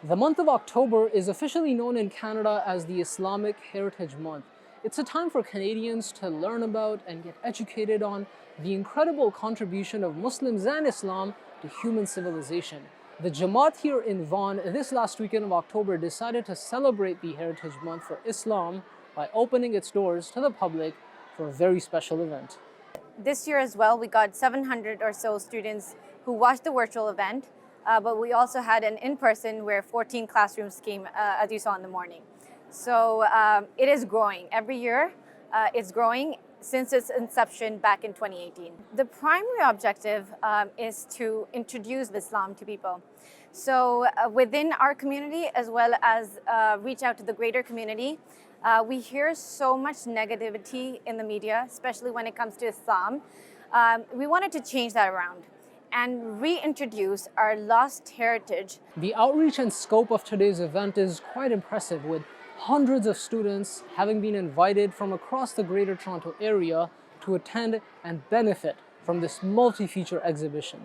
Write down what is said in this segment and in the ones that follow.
The month of October is officially known in Canada as the Islamic Heritage Month. It's a time for Canadians to learn about and get educated on the incredible contribution of Muslims and Islam to human civilization. The Jamaat here in Vaughan this last weekend of October decided to celebrate the Heritage Month for Islam by opening its doors to the public for a very special event. This year as well, we got 700 or so students who watched the virtual event, but we also had an in-person where 14 classrooms came, as you saw in the morning. So it is growing. Every year, it's growing since its inception back in 2018. The primary objective is to introduce Islam to people. So within our community, as well as reach out to the greater community, we hear so much negativity in the media, especially when it comes to Islam. We wanted to change that around and reintroduce our lost heritage. The outreach and scope of today's event is quite impressive, with hundreds of students having been invited from across the Greater Toronto area to attend and benefit from this multi-feature exhibition.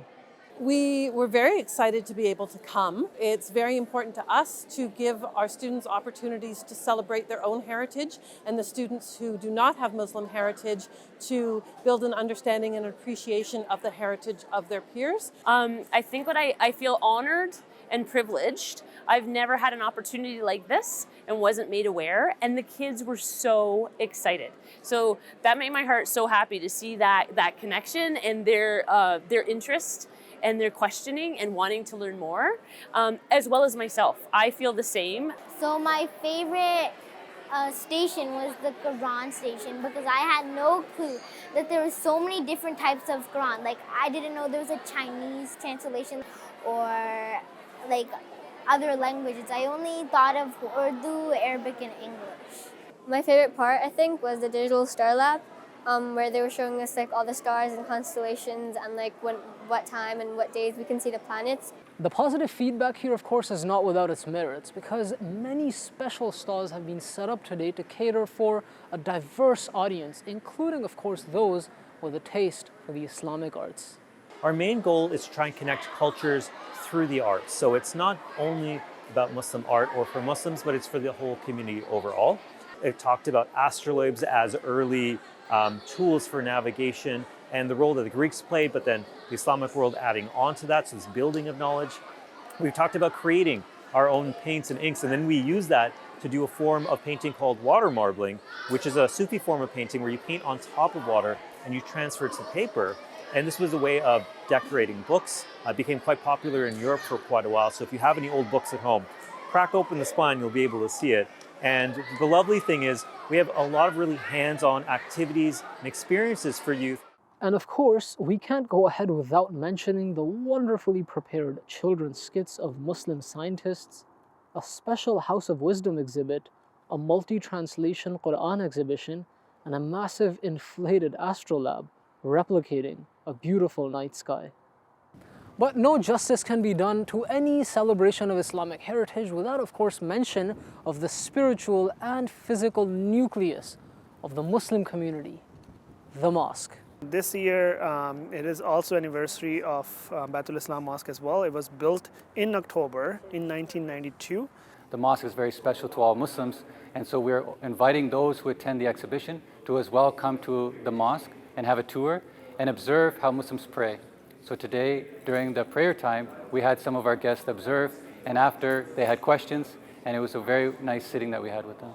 We were very excited to be able to come. It's very important to us to give our students opportunities to celebrate their own heritage, and the students who do not have Muslim heritage to build an understanding and appreciation of the heritage of their peers. I think I feel honored and privileged. I've never had an opportunity like this and wasn't made aware, and the kids were so excited. So that made my heart so happy to see that connection and their interest and their questioning and wanting to learn more, as well as myself. I feel the same. So my favorite station was the Quran station, because I had no clue that there were so many different types of Quran. Like, I didn't know there was a Chinese translation or like other languages. I only thought of Urdu, Arabic, and English. My favorite part, I think, was the digital star lab, where they were showing us like all the stars and constellations and like what time and what days we can see the planets. The positive feedback here, of course, is not without its merits, because many special stalls have been set up today to cater for a diverse audience, including, of course, those with a taste for the Islamic arts. Our main goal is to try and connect cultures through the arts. So it's not only about Muslim art or for Muslims, but it's for the whole community overall. It talked about astrolabes as early tools for navigation and the role that the Greeks played, but then the Islamic world adding on to that, so this building of knowledge. We've talked about creating our own paints and inks, and then we use that to do a form of painting called water marbling, which is a Sufi form of painting where you paint on top of water and you transfer it to paper. And this was a way of decorating books. It became quite popular in Europe for quite a while. So if you have any old books at home, crack open the spine, you'll be able to see it. And the lovely thing is we have a lot of really hands-on activities and experiences for youth. And of course, we can't go ahead without mentioning the wonderfully prepared children's skits of Muslim scientists, a special House of Wisdom exhibit, a multi-translation Quran exhibition, and a massive inflated astrolabe replicating a beautiful night sky. But no justice can be done to any celebration of Islamic heritage without, of course, mention of the spiritual and physical nucleus of the Muslim community, the mosque. This year, it is also anniversary of Baitul Islam Mosque as well. It was built in October in 1992. The mosque is very special to all Muslims, and so we're inviting those who attend the exhibition to as well come to the mosque and have a tour and observe how Muslims pray. So today, during the prayer time, we had some of our guests observe, and after they had questions, and it was a very nice sitting that we had with them.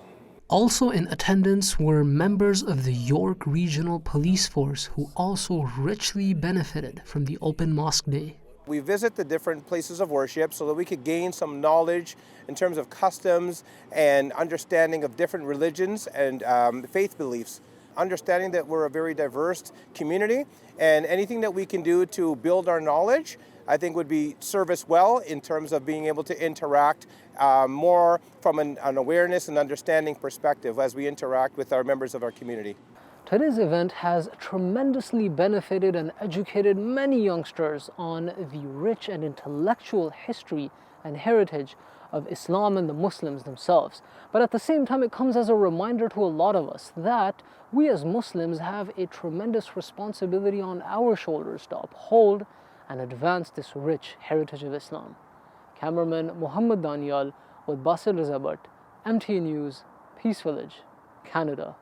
Also in attendance were members of the York Regional Police Force, who also richly benefited from the open mosque day. We visit the different places of worship so that we could gain some knowledge in terms of customs and understanding of different religions and faith beliefs. Understanding that we're a very diverse community, and anything that we can do to build our knowledge, I think would serve us well in terms of being able to interact more from an awareness and understanding perspective as we interact with our members of our community. Today's event has tremendously benefited and educated many youngsters on the rich and intellectual history and heritage of Islam and the Muslims themselves. But at the same time, it comes as a reminder to a lot of us that we as Muslims have a tremendous responsibility on our shoulders to uphold and advance this rich heritage of Islam. Cameraman Muhammad Daniel with Basir Rizabut, MT News, Peace Village, Canada.